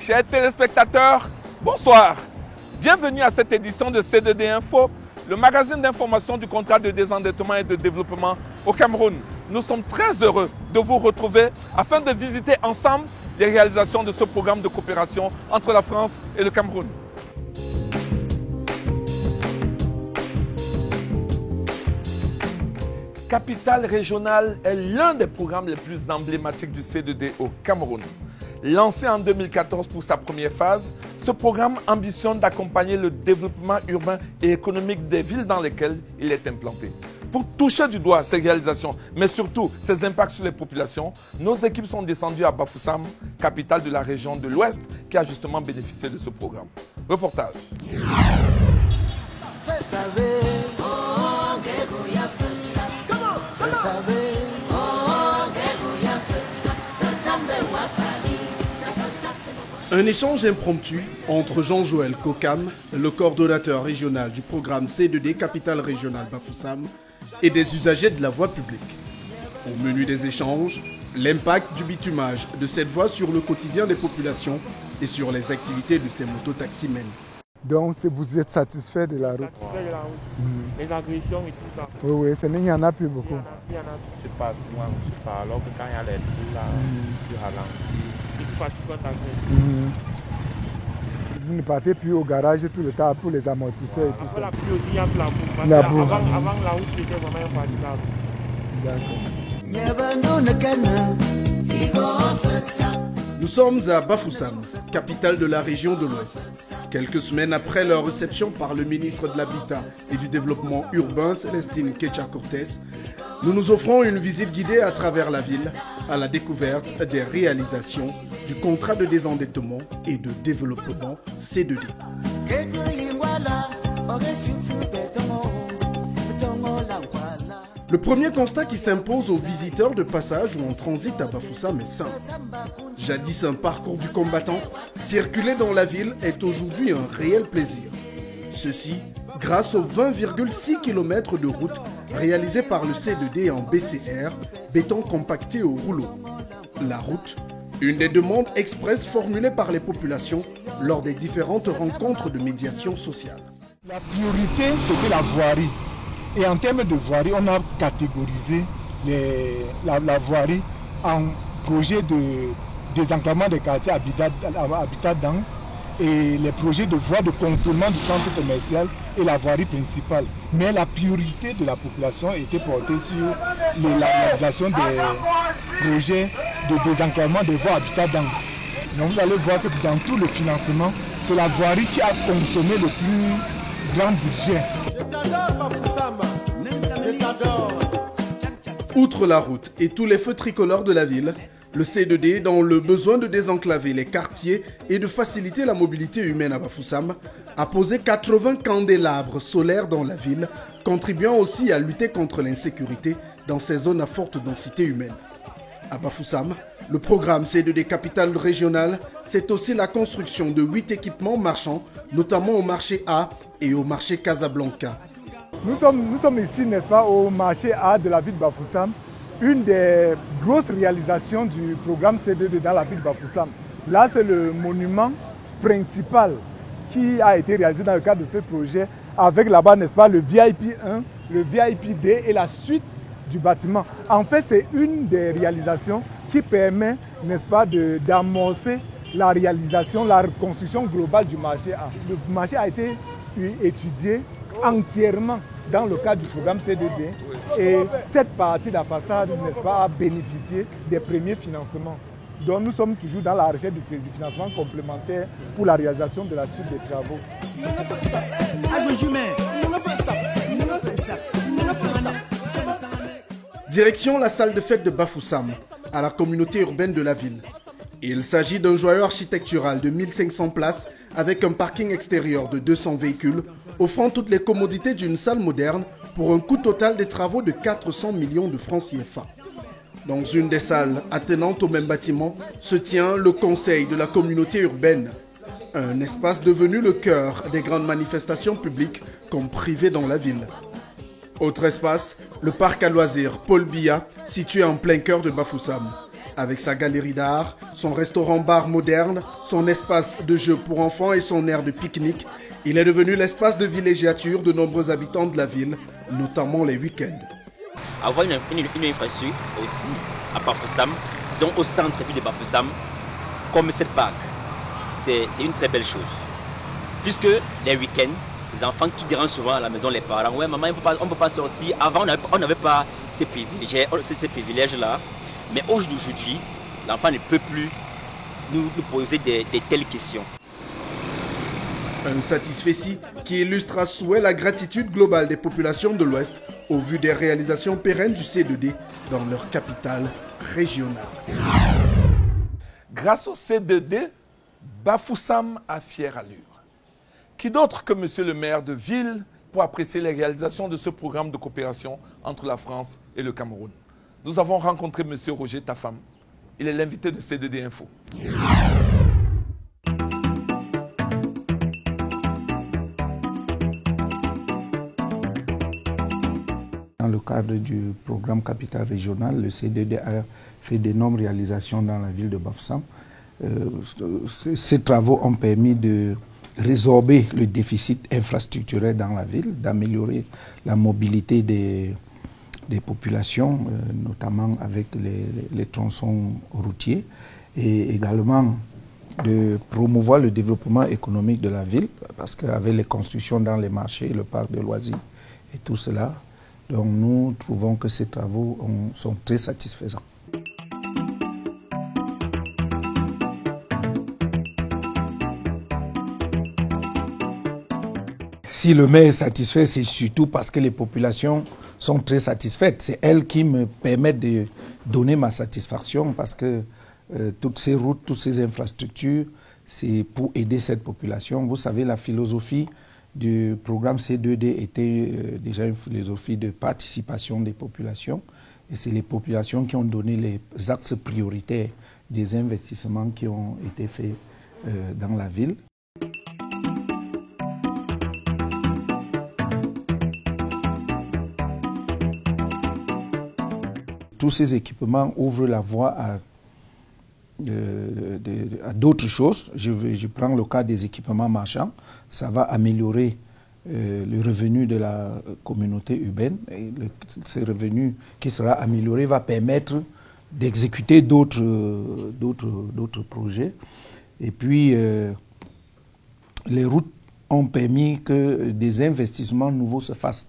Chers téléspectateurs, bonsoir. Bienvenue à cette édition de C2D Info, le magazine d'information du contrat de désendettement et de développement au Cameroun. Nous sommes très heureux de vous retrouver afin de visiter ensemble les réalisations de ce programme de coopération entre la France et le Cameroun. Capitale régionale est l'un des programmes les plus emblématiques du C2D au Cameroun. Lancé en 2014 pour sa première phase, ce programme ambitionne d'accompagner le développement urbain et économique des villes dans lesquelles il est implanté. Pour toucher du doigt ces réalisations, mais surtout ses impacts sur les populations, nos équipes sont descendues à Bafoussam, capitale de la région de l'Ouest, qui a justement bénéficié de ce programme. Reportage. Un échange impromptu entre Jean-Joël Kokam, le coordonnateur régional du programme C2D Capitale Régionale Bafoussam, et des usagers de la voie publique. Au menu des échanges, l'impact du bitumage de cette voie sur le quotidien des populations et sur les activités de ces mototaximens. Donc vous êtes satisfait de la route? Satisfait de la route. Les agressions et tout ça. Oui, il n'y en a plus beaucoup. Il y en a. Tu passes loin, tu pars. Alors que quand il y a les trous là, tu ralentis. C'est plus facile quand tu agresses. Vous ne partez plus au garage tout le temps pour les amortisseurs et tout ça. La pluie aussi, il y a la boue. Avant la route, c'était vraiment impraticable. D'accord. Nous sommes à Bafoussam, capitale de la région de l'Ouest. Quelques semaines après leur réception par le ministre de l'Habitat et du Développement urbain, Célestine Kecha-Cortez, nous nous offrons une visite guidée à travers la ville à la découverte des réalisations du contrat de désendettement et de développement C2D. Le premier constat qui s'impose aux visiteurs de passage ou en transit à Bafoussam est simple. Jadis un parcours du combattant, circuler dans la ville est aujourd'hui un réel plaisir. Ceci grâce aux 20,6 km de route réalisés par le C2D en BCR, béton compacté au rouleau. La route, une des demandes expresses formulées par les populations lors des différentes rencontres de médiation sociale. La priorité, c'était la voirie. Et en termes de voirie, on a catégorisé la voirie en projet de désenclavement des quartiers habitat dense et les projets de voies de contournement du centre commercial et la voirie principale. Mais la priorité de la population était portée sur la réalisation des projets de désenclavement des voies habitat dense. Donc vous allez voir que dans tout le financement, c'est la voirie qui a consommé le plus grand budget. Outre la route et tous les feux tricolores de la ville, le C2D, dans le besoin de désenclaver les quartiers et de faciliter la mobilité humaine à Bafoussam, a posé 80 candélabres solaires dans la ville, contribuant aussi à lutter contre l'insécurité dans ces zones à forte densité humaine. À Bafoussam, le programme C2D Capitale Régionale, c'est aussi la construction de 8 équipements marchands, notamment au marché A et au marché Casablanca. Nous sommes ici, n'est-ce pas, au marché A de la ville de Bafoussam, une des grosses réalisations du programme C2D dans la ville de Bafoussam. Là, c'est le monument principal qui a été réalisé dans le cadre de ce projet, avec là-bas, n'est-ce pas, le VIP 1, le VIP D et la suite du bâtiment. En fait, c'est une des réalisations qui permet, n'est-ce pas, d'amorcer la réalisation, la reconstruction globale du marché A. Le marché a été étudié entièrement dans le cadre du programme C2D et cette partie de la façade, n'est-ce pas, a bénéficié des premiers financements. Donc nous sommes toujours dans la recherche du financement complémentaire pour la réalisation de la suite des travaux. Direction la salle de fête de Bafoussam, à la communauté urbaine de la ville. Il s'agit d'un joyau architectural de 1500 places avec un parking extérieur de 200 véhicules, offrant toutes les commodités d'une salle moderne pour un coût total des travaux de 400 millions de francs CFA. Dans une des salles attenantes au même bâtiment se tient le conseil de la communauté urbaine, un espace devenu le cœur des grandes manifestations publiques comme privées dans la ville. Autre espace, le parc à loisirs Paul Biya, situé en plein cœur de Bafoussam. Avec sa galerie d'art, son restaurant-bar moderne, son espace de jeu pour enfants et son aire de pique-nique, il est devenu l'espace de villégiature de nombreux habitants de la ville, notamment les week-ends. Avoir une infrastructure aussi à Bafoussam, disons au centre-ville de Bafoussam, comme ce parc, c'est une très belle chose. Puisque les week-ends, les enfants qui dérangent souvent à la maison, les parents, ouais maman, on ne peut pas sortir. Avant, on n'avait pas ces privilèges-là. Mais aujourd'hui, l'enfant ne peut plus nous poser des telles questions. Un satisfecit qui illustre à souhait la gratitude globale des populations de l'Ouest au vu des réalisations pérennes du C2D dans leur capitale régionale. Grâce au C2D, Bafoussam a fière allure. Qui d'autre que monsieur le maire de ville pour apprécier les réalisations de ce programme de coopération entre la France et le Cameroun? Nous avons rencontré monsieur Roger Tafam. Il est l'invité de C2D Info. Dans le cadre du programme Capital Régional, le C2D a fait d'énormes réalisations dans la ville de Bafoussam. Ces travaux ont permis de résorber le déficit infrastructurel dans la ville, d'améliorer la mobilité des populations, notamment avec les tronçons routiers, et également de promouvoir le développement économique de la ville, parce qu'avec les constructions dans les marchés, le parc de loisirs et tout cela, donc nous trouvons que ces travaux sont très satisfaisants. Si le maire est satisfait, c'est surtout parce que les populations sont très satisfaites. C'est elles qui me permettent de donner ma satisfaction parce que toutes ces routes, toutes ces infrastructures, c'est pour aider cette population. Vous savez, la philosophie du programme C2D était déjà une philosophie de participation des populations. Et c'est les populations qui ont donné les axes prioritaires des investissements qui ont été faits dans la ville. Tous ces équipements ouvrent la voie à d'autres choses. Je prends le cas des équipements marchands. Ça va améliorer le revenu de la communauté urbaine. Et ce revenu qui sera amélioré va permettre d'exécuter d'autres projets. Et puis, les routes ont permis que des investissements nouveaux se fassent.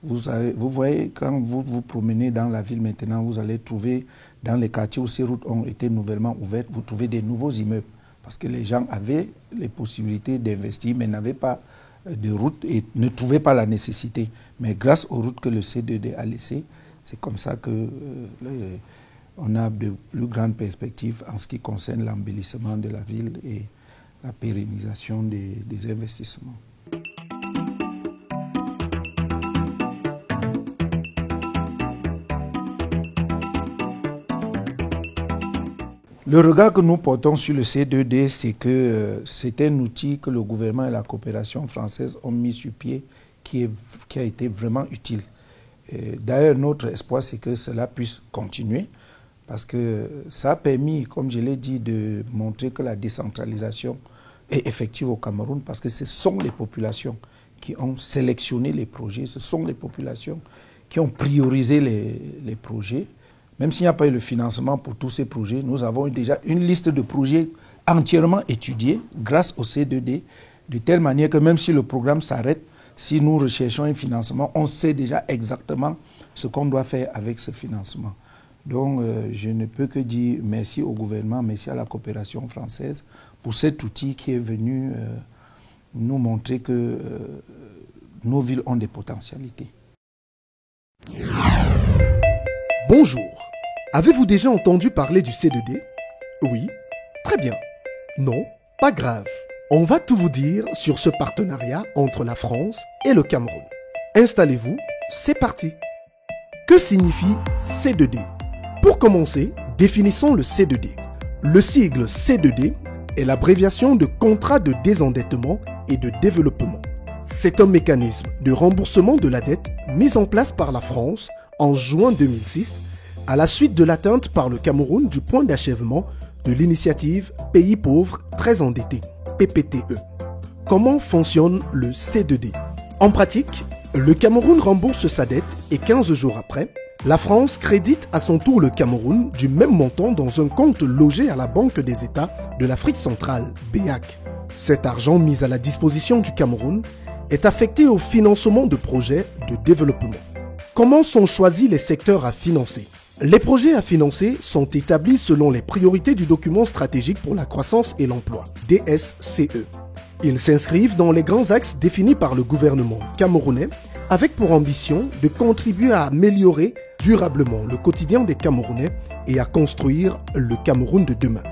Vous voyez, quand vous vous promenez dans la ville maintenant, vous allez trouver dans les quartiers où ces routes ont été nouvellement ouvertes, vous trouvez des nouveaux immeubles. Parce que les gens avaient les possibilités d'investir, mais n'avaient pas de route et ne trouvaient pas la nécessité. Mais grâce aux routes que le C2D a laissées, c'est comme ça qu'on a de plus grandes perspectives en ce qui concerne l'embellissement de la ville et la pérennisation des investissements. Le regard que nous portons sur le C2D, c'est que c'est un outil que le gouvernement et la coopération française ont mis sur pied qui a été vraiment utile. D'ailleurs, notre espoir, c'est que cela puisse continuer parce que ça a permis, comme je l'ai dit, de montrer que la décentralisation est effective au Cameroun parce que ce sont les populations qui ont sélectionné les projets, ce sont les populations qui ont priorisé les projets. Même s'il n'y a pas eu le financement pour tous ces projets, nous avons déjà une liste de projets entièrement étudiés grâce au C2D, de telle manière que même si le programme s'arrête, si nous recherchons un financement, on sait déjà exactement ce qu'on doit faire avec ce financement. Donc, je ne peux que dire merci au gouvernement, merci à la coopération française pour cet outil qui est venu nous montrer que nos villes ont des potentialités. Bonjour. Avez-vous déjà entendu parler du C2D? Oui? Très bien. Non? Pas grave. On va tout vous dire sur ce partenariat entre la France et le Cameroun. Installez-vous, c'est parti. Que signifie C2D? Pour commencer, définissons le C2D. Le sigle C2D est l'abréviation de contrat de désendettement et de développement. C'est un mécanisme de remboursement de la dette mis en place par la France en juin 2006 à la suite de l'atteinte par le Cameroun du point d'achèvement de l'initiative Pays pauvres très endettés, PPTE. Comment fonctionne le C2D? En pratique, le Cameroun rembourse sa dette et 15 jours après, la France crédite à son tour le Cameroun du même montant dans un compte logé à la Banque des États de l'Afrique centrale, BEAC. Cet argent mis à la disposition du Cameroun est affecté au financement de projets de développement. Comment sont choisis les secteurs à financer? Les projets à financer sont établis selon les priorités du document stratégique pour la croissance et l'emploi, DSCE. Ils s'inscrivent dans les grands axes définis par le gouvernement camerounais avec pour ambition de contribuer à améliorer durablement le quotidien des Camerounais et à construire le Cameroun de demain.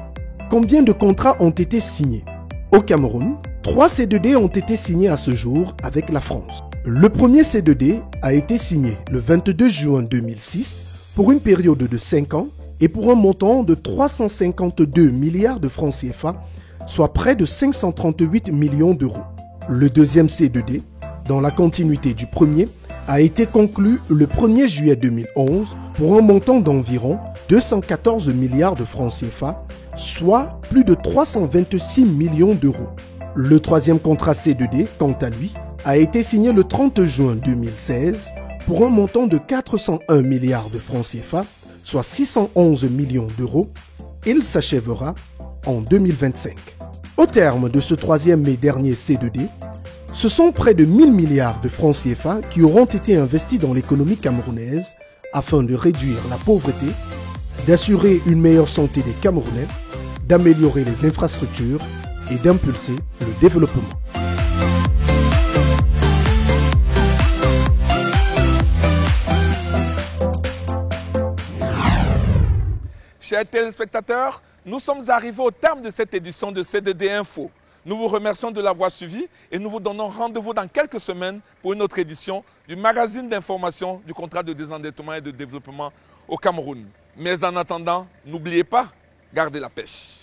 Combien de contrats ont été signés? Au Cameroun, 3 C2D ont été signés à ce jour avec la France. Le premier C2D a été signé le 22 juin 2006 pour une période de 5 ans et pour un montant de 352 milliards de francs CFA, soit près de 538 millions d'euros. Le deuxième C2D, dans la continuité du premier, a été conclu le 1er juillet 2011 pour un montant d'environ 214 milliards de francs CFA, soit plus de 326 millions d'euros. Le troisième contrat C2D, quant à lui, a été signé le 30 juin 2016 pour un montant de 401 milliards de francs CFA, soit 611 millions d'euros. Il s'achèvera en 2025. Au terme de ce troisième et dernier C2D, ce sont près de 1000 milliards de francs CFA qui auront été investis dans l'économie camerounaise afin de réduire la pauvreté, d'assurer une meilleure santé des Camerounais, d'améliorer les infrastructures et d'impulser le développement. Chers téléspectateurs, nous sommes arrivés au terme de cette édition de C2D Info. Nous vous remercions de l'avoir suivi et nous vous donnons rendez-vous dans quelques semaines pour une autre édition du magazine d'information du contrat de désendettement et de développement au Cameroun. Mais en attendant, n'oubliez pas, gardez la pêche.